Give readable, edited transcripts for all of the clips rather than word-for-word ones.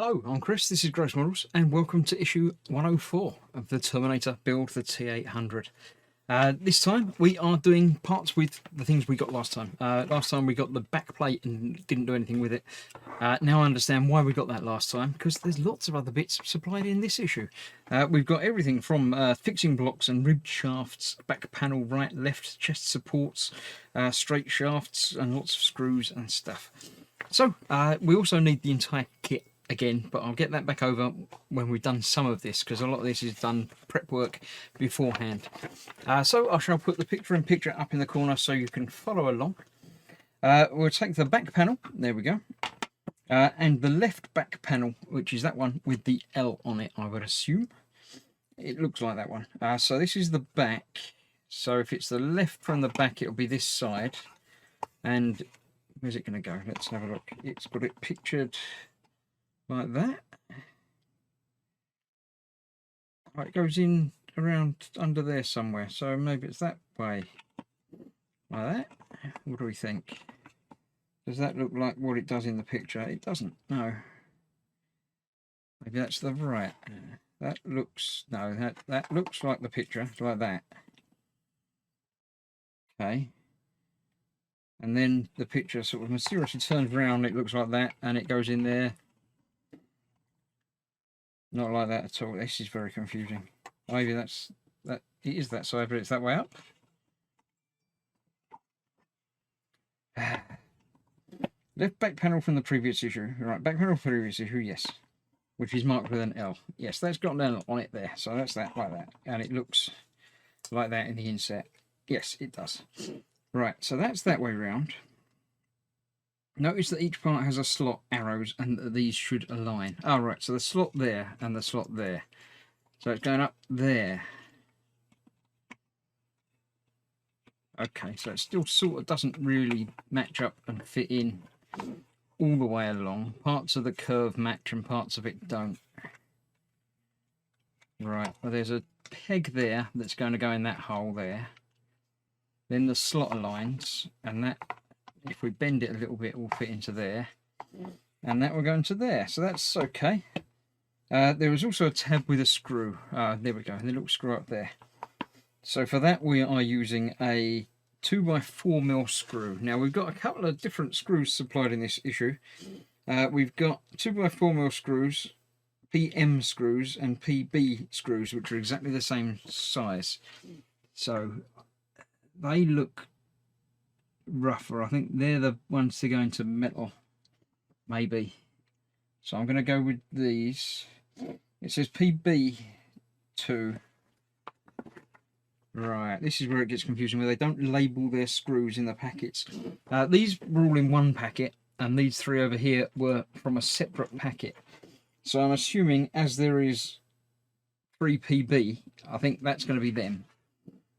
Hello, I'm Chris, this is Gross Models, and welcome to issue 104 of the Terminator build, the T800. This time we are doing parts with the things we got last time. Last time we got the back plate and didn't do anything with it. Now I understand why we got that last time, because there's lots of other bits supplied in this issue. We've got everything from fixing blocks and ribbed shafts, back panel, right, left, chest supports, straight shafts, and lots of screws and stuff. So we also need the entire kit again, but I'll get that back over when we've done some of this, because a lot of this is done prep work beforehand. So I shall put the picture-in-picture up in the corner so you can follow along. We'll take the back panel, there we go, and the left back panel, which is that one with the L on it, I would assume. It looks like that one. So this is the back, so if it's the left from the back it'll be this side, and where's it going to go? Let's have a look. It's got it pictured like that. Oh, it goes in around under there somewhere, so maybe it's that way. Like that. What do we think? Does that look like what it does in the picture? It doesn't, no. Maybe that's the right. That looks, no, that looks like the picture, it's like that. Okay. And then the picture sort of mysteriously turns around, it looks like that, and it goes in there. Not like that at all. This is very confusing. Maybe that's that. It is that side, but it's that way up. Left back panel from the previous issue. Right, back panel from the previous issue, yes. Which is marked with an L. Yes, that's got an L on it there. So that's that, like that. And it looks like that in the inset. Yes, it does. Right, so that's that way round. Notice that each part has a slot arrows and that these should align. Oh, right, so the slot there and the slot there. So it's going up there. Okay, so it still sort of doesn't really match up and fit in all the way along. Parts of the curve match and parts of it don't. Right, well there's a peg there that's going to go in that hole there. Then the slot aligns, and that, if we bend it a little bit, will fit into there. And that will go into there, so that's okay. There is also a tab with a screw. There we go, the little screw up there. So for that we are using a 2x4mm screw. Now we've got a couple of different screws supplied in this issue. We've got 2x4mm screws, PM screws and PB screws, which are exactly the same size. So they look rougher. I think they're the ones to go into metal, maybe. So I'm going to go with these. It says PB2. Right, this is where it gets confusing, where they don't label their screws in the packets. These were all in one packet, and these three over here were from a separate packet. So I'm assuming, as there is 3 PB, I think that's going to be them.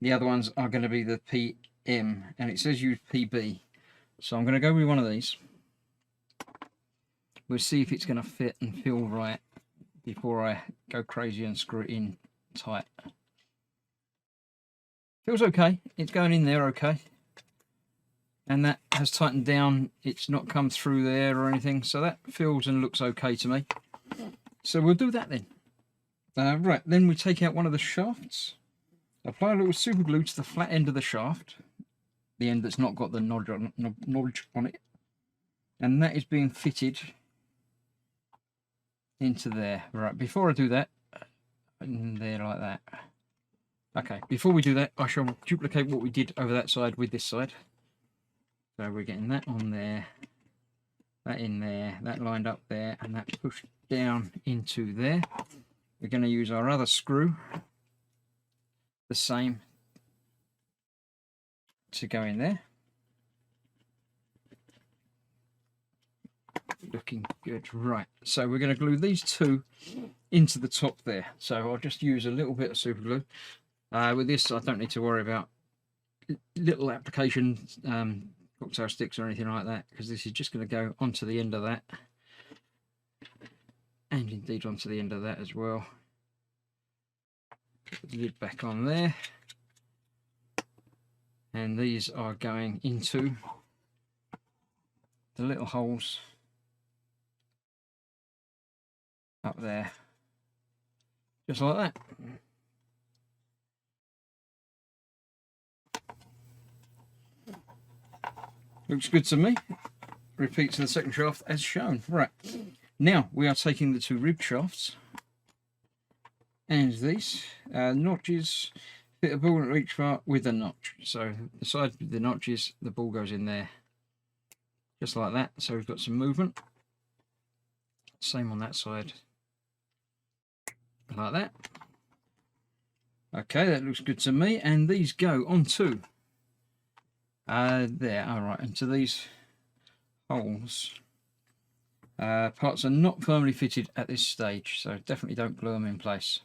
The other ones are going to be the PM, and it says use PB. So I'm going to go with one of these. We'll see if it's going to fit and feel right before I go crazy and screw it in tight. Feels okay, it's going in there okay. And that has tightened down, it's not come through there or anything, so that feels and looks okay to me. So we'll do that then. Right, then we take out one of the shafts. Apply a little super glue to the flat end of the shaft, the end that's not got the nodge on it, and that is being fitted into there. Right, before I do that, in there like that. Okay, before we do that, I shall duplicate what we did over that side with this side. So we're getting that on there, that in there, that lined up there, and that pushed down into there. We're going to use our other screw, the same, to go in there. Looking good. Right, so we're going to glue these two into the top there. So I'll just use a little bit of super glue. With this I don't need to worry about little application cocktail sticks or anything like that, because this is just going to go onto the end of that, and indeed onto the end of that as well. Put the lid back on there, and these are going into the little holes up there, just like that. Looks good to me. Repeat to the second shaft as shown. Right, now we are taking the 2 rib shafts and these notches, fit a ball into each part with a notch. So the side with the notches, the ball goes in there, just like that. So we've got some movement. Same on that side, like that. Okay, that looks good to me. And these go onto there. All right, into these holes. Parts are not firmly fitted at this stage, so definitely don't glue them in place.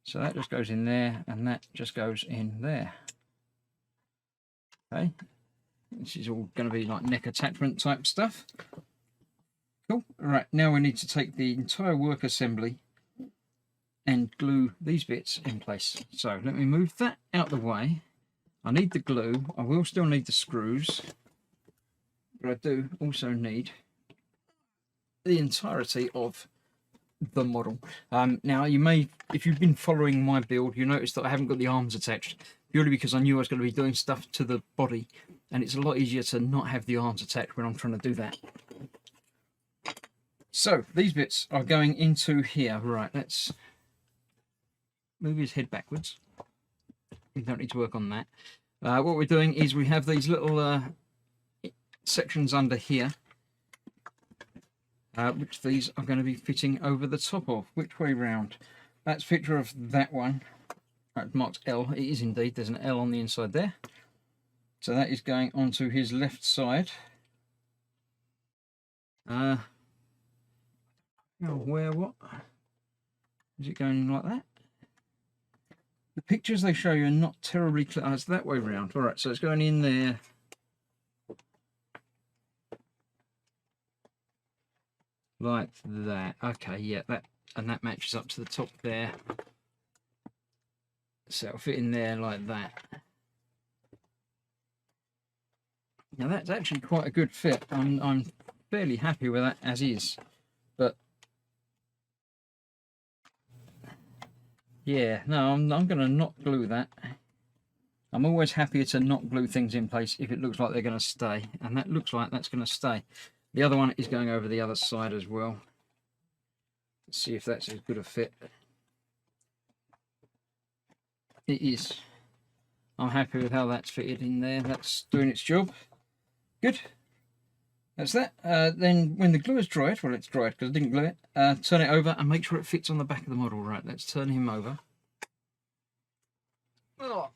So that just goes in there, and that just goes in there. Okay, this is all going to be like neck attachment type stuff. Cool. All right, now we need to take the entire work assembly and glue these bits in place. So let me move that out the way. I need the glue. I will still need the screws, but I do also need the entirety of the model. Now you may, if you've been following my build, you notice that I haven't got the arms attached, purely because I knew I was going to be doing stuff to the body, and it's a lot easier to not have the arms attached when I'm trying to do that. So these bits are going into here. Right, let's move his head backwards. We don't need to work on that. What we're doing is we have these little sections under here, which these are going to be fitting over the top of. Which way round? That's a picture of that one. Right, marked L. It is indeed. There's an L on the inside there. So that is going onto his left side. Where, what? Is it going like that? The pictures they show you are not terribly clear. It's that way round. All right, so it's going in there. Like that. Okay, yeah, that, and that matches up to the top there. So it'll fit in there like that. Now that's actually quite a good fit. I'm fairly happy with that as is. But yeah, no, I'm going to not glue that. I'm always happier to not glue things in place if it looks like they're going to stay. And that looks like that's going to stay. The other one is going over the other side as well. Let's see if that's as good a fit. It is. I'm happy with how that's fitted in there. That's doing its job. Good. That's that. Then when the glue is dried, well, it's dried because I didn't glue it, turn it over and make sure it fits on the back of the model. Right, let's turn him over. Oh,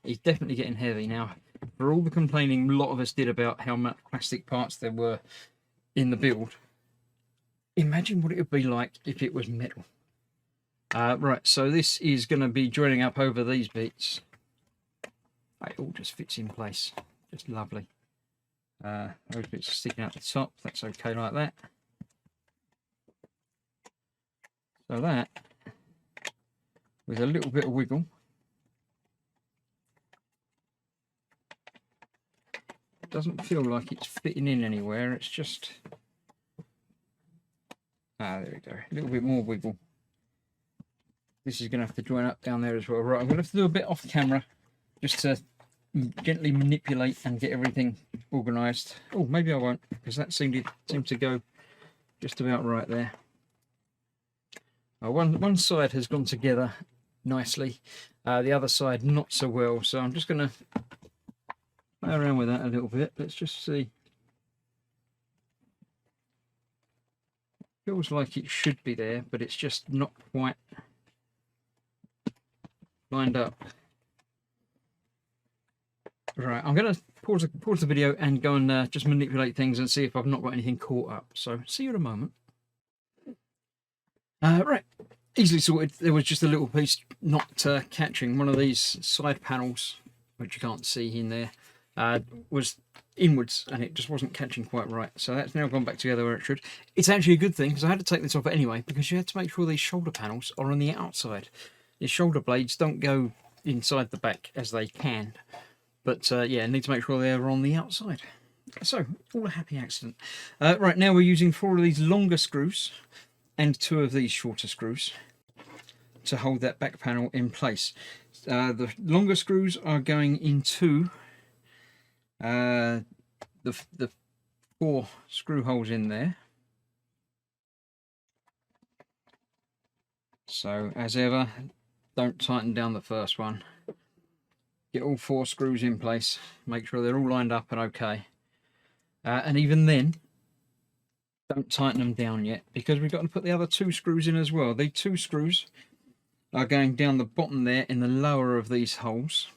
he's definitely getting heavy now. For all the complaining a lot of us did about how much plastic parts there were in the build, imagine what it would be like if it was metal. Right, so this is going to be joining up over these bits. It all just fits in place. Just lovely. Those bits are sticking out the top. That's okay like that. So that, with a little bit of wiggle, doesn't feel like it's fitting in anywhere. It's just, there we go, a little bit more wiggle. This is going to have to join up down there as well. Right, I'm going to have to do a bit off camera just to gently manipulate and get everything organised. Oh, maybe I won't, because that seemed to go just about right there. One side has gone together nicely, the other side not so well. So I'm just going to play around with that a little bit. Let's just see. Feels like it should be there, but it's just not quite lined up. Right, I'm going to pause the video and go and just manipulate things and see if I've not got anything caught up. So see you in a moment. Right, easily sorted. There was just a little piece not catching. One of these side panels, which you can't see in there, was inwards and it just wasn't catching quite right. So that's now gone back together where it should. It's actually a good thing because I had to take this off anyway, because you had to make sure these shoulder panels are on the outside. Your shoulder blades don't go inside the back as they can. But yeah, need to make sure they're on the outside. So, all a happy accident. Right, now we're using 4 of these longer screws. and 2 of these shorter screws to hold that back panel in place. The longer screws are going into the 4 screw holes in there. So as ever, don't tighten down the first one. Get all 4 screws in place, make sure they're all lined up and okay. And even then, don't tighten them down yet, because we've got to put the other 2 screws in as well. The 2 screws are going down the bottom there in the lower of these holes.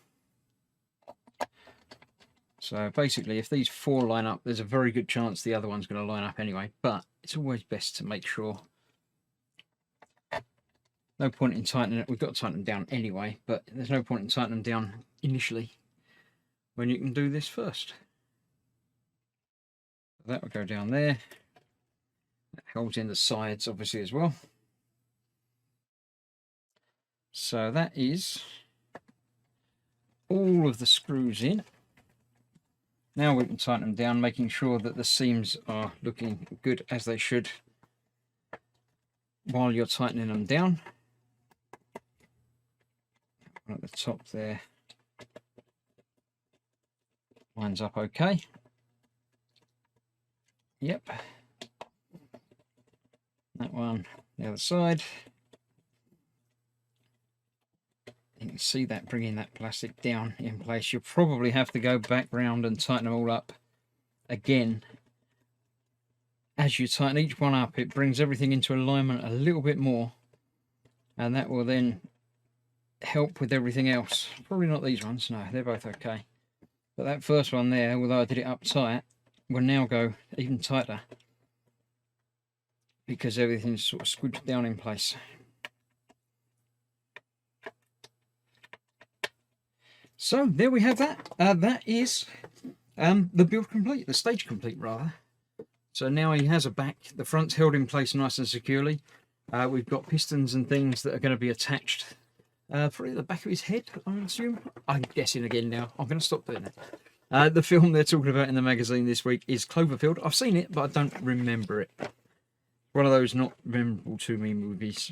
So basically, if these 4 line up, there's a very good chance the other one's going to line up anyway, but it's always best to make sure. No point in tightening it. We've got to tighten them down anyway, but there's no point in tightening them down initially when you can do this first. That will go down there. That holds in the sides obviously as well. So that is all of the screws in. Now we can tighten them down, making sure that the seams are looking good as they should while you're tightening them down. At the top there lines up okay. Yep. That one, the other side. You can see that bringing that plastic down in place. You'll probably have to go back round and tighten them all up again. As you tighten each one up, it brings everything into alignment a little bit more, and that will then help with everything else. Probably not these ones, no, they're both okay. But that first one there, although I did it up tight, will now go even tighter because everything's sort of squished down in place. So there we have that. That is the build complete, the stage complete rather. So now he has a back, the front's held in place nice and securely. We've got pistons and things that are going to be attached probably the back of his head, I assume. I'm guessing again now. I'm going to stop doing that. The film they're talking about in the magazine this week is Cloverfield. I've seen it, but I don't remember it. One of those not memorable to me movies.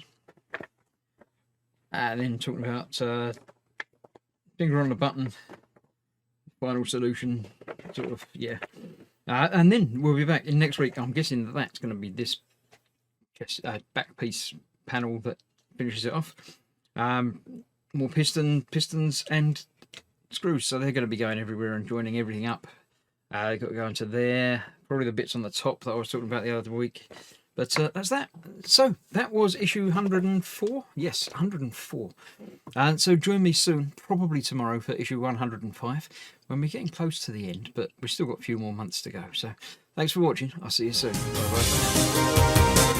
And then talking about finger on the button, final solution, sort of, yeah. And then we'll be back in next week. I'm guessing that that's going to be this back piece panel that finishes it off. More pistons and screws, so they're going to be going everywhere and joining everything up. They've got to go into there, probably the bits on the top that I was talking about the other week. But that's that. So that was issue 104. Yes, 104. And so join me soon, probably tomorrow, for issue 105, when we're getting close to the end, but we've still got a few more months to go. So thanks for watching. I'll see you soon. Bye bye.